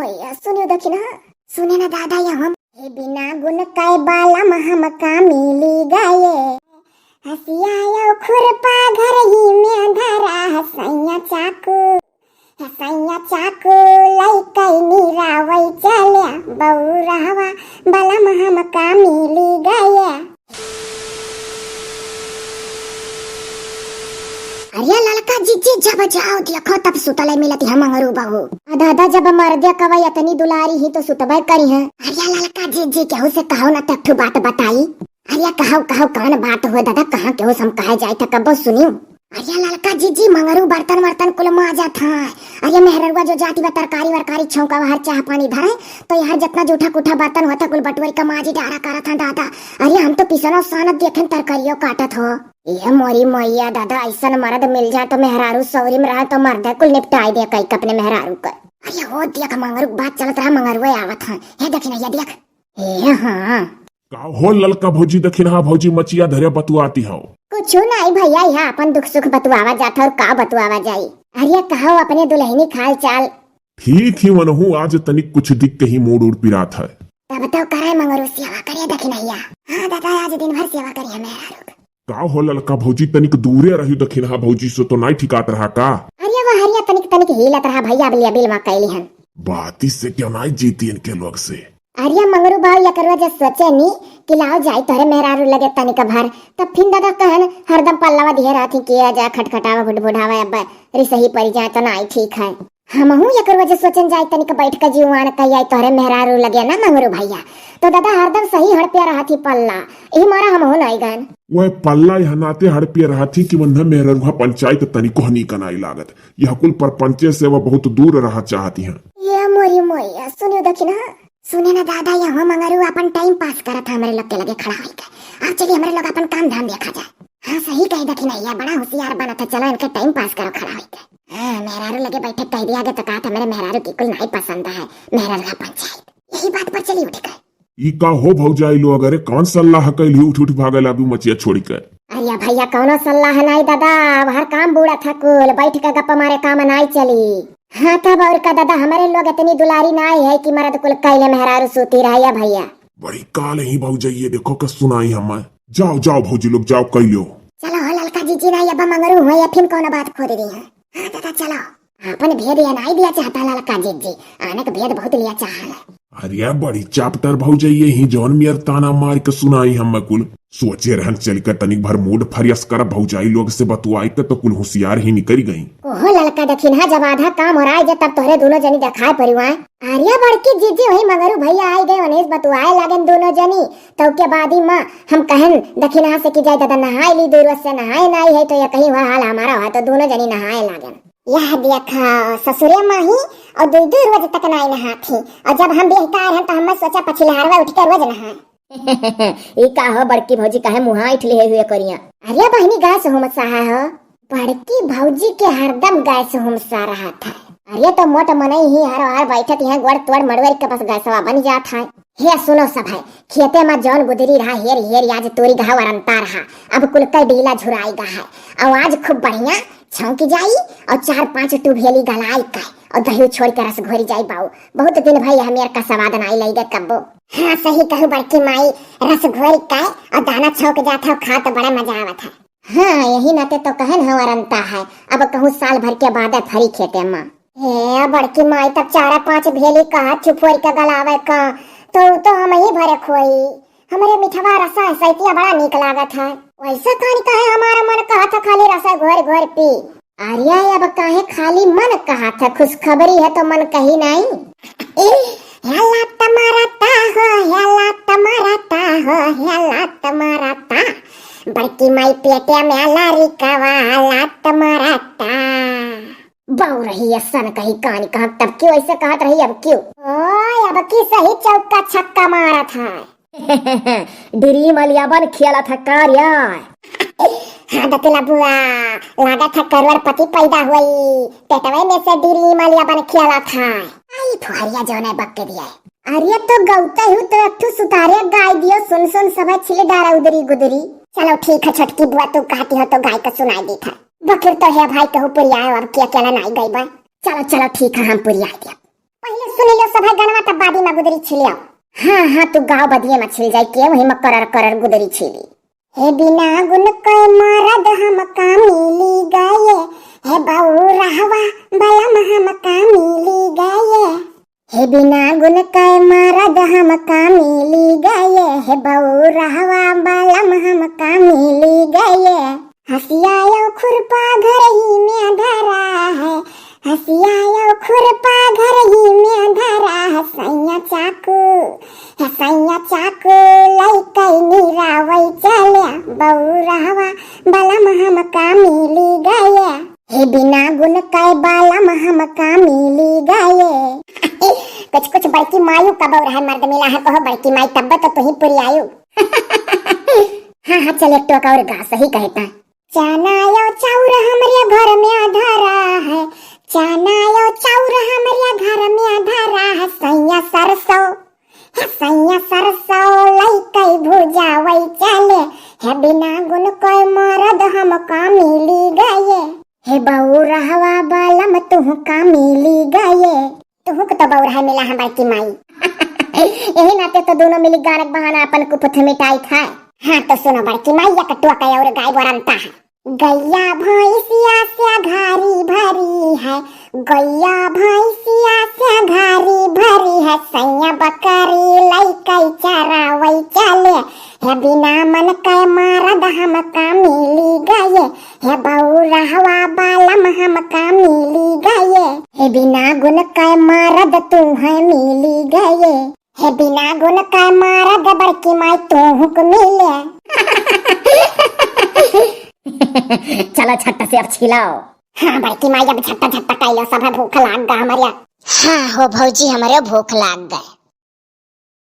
मोया सुनियो दखिन सुने ना दादा या हम हे बिना गुण काय बाला महमका मिली गए हसिया खुरपा घर ही में धरा हसैया चाकू लाई कई नीरावई चल्या बौरावा बाला महमका मिली गए। अरे ललका जीजी जब जाओ देखो तब सुतले मिलती हम अंगरू बहू दादा जब मर दिया कवई अतनी दुलारी ही तो सुतबे करी है। अरे ललका जीजी केहू से कहो ना तू बात बताई। अरे कहो कौन बात हो दादा कहाँ केहू हम कहे जाए था कब सुनियो। अरे ललका जीजी मंगरू बर्तन वर्तन कुल माजा था। अरे मेहरवा जो जाती बा तरकारी वरकारी छौका हर चाह पानी धरे तो यार जितना जूठा कुठा बर्तन होता कुल बटवरी का माजी डारा करा था दादा। अरे हम तो पिसनो सानत देखे तरकारियों काटत हो। ये मोरी मोइया दादा ऐसा मर्द मिल जाए तो मेहरारू सौरी में रहा तो मर्द कुल निपटाई दे कई अपने मेहरारू कर। अरे हो देख मंगरू बात चलत रहा मंगरू आवत है हे देख ना ये देख ए हाँ का हो ललका भौजी दखिन हा भौजी मचिया धरे बतुआती हो। कुछ नहीं भैया यहाँ अपन दुख सुख बतुआवा जाता और का बतुआवा जाई। अरे कहो अपने दुल्हनी खाल चाल ठीक ही मनहू आज तनिक कुछ दिख कहीं मूड उड़ पिरात है तब तो करे मंगरू सेवा करिए दखिनैया। हाँ दादा आज दिन भर सेवा करिए मेहरारू का हो ललका भौजी तनिक दूरे रही दखिन हा भौजी से तो नहीं ठिकात रहा का। अरे वो हरिया तनिक हिलत रहा भैया बिल मा कैली हन बाती से क्यों नहीं जीती इनके लोग से। अरे मंगरू भाव या करवा जो सोचे नी कि लाओ जाई तोरे मेहरारू लगे तनिक भर तब फिर दादा कहन हरदम पल्लावा दिहे रहती किया जा खटखटावा बुढ़ावा अब रिसही पड़ जाए तो नहीं ठीक है। हमहू या करवा जो सोचन जाए तनिक बैठ के जीवान कही आई तोरे मेहरारू लगे ना मंगरू भैया तो दादा हरदम सही हड़पिया रहा थी पल्ला यही मारा हमहू नहीं गन वह पल्ला यह नाते हड़पिया रहा थी कि वह मेहरुआ पंचायत तनिको हनी कनाई लागत यह कुल पर पंचे से वह बहुत दूर रहा चाहती है। ये मोरी मोया सुनियो दखिन सुने ना दादा यहाँ मंगरू अपन टाइम पास करत हमारे लोग के लगे खड़ा होके अब चलिए हमारे लोग अपन काम धाम देखा जाए। हाँ सही कही दखिन भैया बड़ा होशियार बना था चलो इनके टाइम पास करो खड़ा होके। हाँ मेहरारू लगे बैठे कह दिया तो कहा था मेरे मेहरारू की कुल नहीं पसंद है मेहरारू पंचायत यही बात पर चली उठ गए। ई का हो भौजाई लोग अरे कौन सलाह कैली उठ भागल अभी मचिया छोड़ कर। अरे भैया कौनो सलाह नहीं दादा हर काम बूढ़ा था कुल बैठ के गप्पा मारे काम नहीं चली। हाँ तब और का दादा हमारे लोग इतनी दुलारी नहीं है कि मर्द कुल कैले मेहरारू सूती रहा भैया। बड़ी काल ही भौजाई देखो का सुनाई हम जाओ जाओ भौजी लोग जाओ कैलो। चलो हो ललका जीजी ना अब मंगरू हुआ या फिर कौन बात खोद रही है। हाँ दादा चलो अपन भेद या नहीं दिया चाहता ललका जीजी आने का भेद बहुत लिया चाह। अरे बड़ी चापटर भौजाई ही जौन मियर ताना मार के सुनाई हम कुल सोचे रहन चल कर तनिक भर मूड फरियस कर भौजाई लोग से बतुआई के तो कुल होशियार ही निकल गई। ओहो ललका दखिन हा जब आधा काम हो रहा है तब तोहरे दोनों जनी दिखाए परिवार आर्या बड़की जीजी वही मगरू भैया आई गए उन्हें बतुआए लगन दोनों जनी तो के बाद ही माँ हम कहन दखिन से की जाए दादा नहाए ली दूर से नहाए नहीं है तो ये कहीं हुआ हाल हमारा हुआ तो दोनों जनी नहाए लगन। यह देखा ससुरे माही और दो रोज तक नहीं नहाती और जब हम बेहतर हैं तो हम सोचा पछिलहारवा उठ कर रोज नहाए। ये का हो बड़की भौजी काहे मुहा इठले हुए करिया। अरे बहनी गाय से हम सहा हो बड़की भौजी के हरदम गाय से हम सा रहा था। अरे तो मोट मने ही हर बैठत यहाँ गोड़ तोड़ मड़वर के पास गैसवा बन जात है। हे सुनो सब है खेते में जौन गुदरी रहा हेर आज तोरी घाव अरंता रहा अब कुल कई डीला झुराई गा है और आज खूब बढ़िया छौकी जाई और 4-5 टूभेली गलाई का और दही छोड़ के रस घोरी जाई बाऊ बहुत दिन भाई हमें का स्वाद नहीं लई दे कब्बो। हाँ सही कहू बड़की माई रस घोरी का और दाना छौक जाता खा तो बड़ा मजा आवत है। हाँ यही नाते तो कहन हवरनता है अब कहूँ साल भर के बाद फरी खेते माँ हे बड़की माई तब 4-5 भेली का छुपोर के गलावे का तो हम ही भरे खोई हमारे मिठवा रसा सैतिया बड़ा निक लागत है वैसा कहानी कहे हमारा मन कहा था खाली रसा घोर घोर पी। आर्या अब काहे खाली मन कहा था खुशखबरी है तो मन कही नहीं। हेला तमाराता हो हेला तमाराता हो हेला तमाराता बड़की माई पेटे में लारी कवाला तमाराता बहु रही है सन कही कहानी कहा तब क्यों ऐसे कहत रही अब क्यों ओए अब की सही चौका छक्का मारा था। डिरी मलिया बन खेला था कार्या। हाँ दतला बुआ लगा था करवर पति पैदा हुई पेटवे में से डिरी मलिया बन खेला था। आई फुहरिया जोने बक्के दिया अरे तो गौता हूँ तो एक सुतारे गाय दियो सुन सुन सब छिले डारा उदरी गुदरी। चलो ठीक है छटकी बुआ तू कहती हो तो गाय का सुनाई दी था बकर तो है भाई कहूँ पुरिया अब क्या अकेला नहीं गई बा चलो चलो ठीक है हम पुरिया दिया पहले सुन लो सब गनवा तब बादी में गुदरी छिलिया। हाँ हाँ तू गाँव बदिये में छिल जाए के वही में करर करर गुदरी छिली। हे बिना गुन के मरद हम का मिली गए, हे बाऊ रहवा बलम हम का मिली गए। हे बिना गुन के मरद हम का मिली गए, हे बाऊ रहवा बलम हम का मिली गए। हसियायो खुरपा घर ही में धरा है, हसियायो खुरपा घर ही में धरा है। सैया चाकू लइकै निरावै चले, बऊ रहवा बलम हम का मिली गए। हे बिना गुन कै बलम हम का मिली गए। कुछ कुछ बड़की मायू कब रहा मर्द मिला है कहो बड़की माई तब तो तुही पूरी आयु। हाँ हाँ चल एक टोका और गा सही कहता। चनायो चाउर हमरे घर में धरा है, चनायो चाउर हमरे घर में धरा है। सैया सरसों लइकै भुजावै चले, हे बिना गुन कोई मरद हम का मिली गए। हे बऊ रहवा बलम तुह का मिली गए। तुह को तो बऊ रहा मिला है बड़की माई। यही नाते तो दोनों मिली गानक बहाना अपन कुपुथ मिटाई खाए। हाँ तो सुनो बड़की माई या कटुआ का और गाय बरनता है। गैया भैंसिया से घारी भरी है, गैया भैंसिया से घारी भरी है। सैया बकरी लइकै चरावै चले, हे बिना मन कै मरद हम का मिली गए। हे बऊ रहवा बलम हम का मिली गए, हे बिना गुन कै मरद तुह मिली गए। हे बिना गुन कै मरद बड़की माई तुह को मिले। चलो छट्टा से अब छिलाओ। हाँ बड़की माई अब झट्टा झट्टा कैलो सब भूख लाग गा हमारे। हाँ हो भौजी हमारे भूख लाग गए।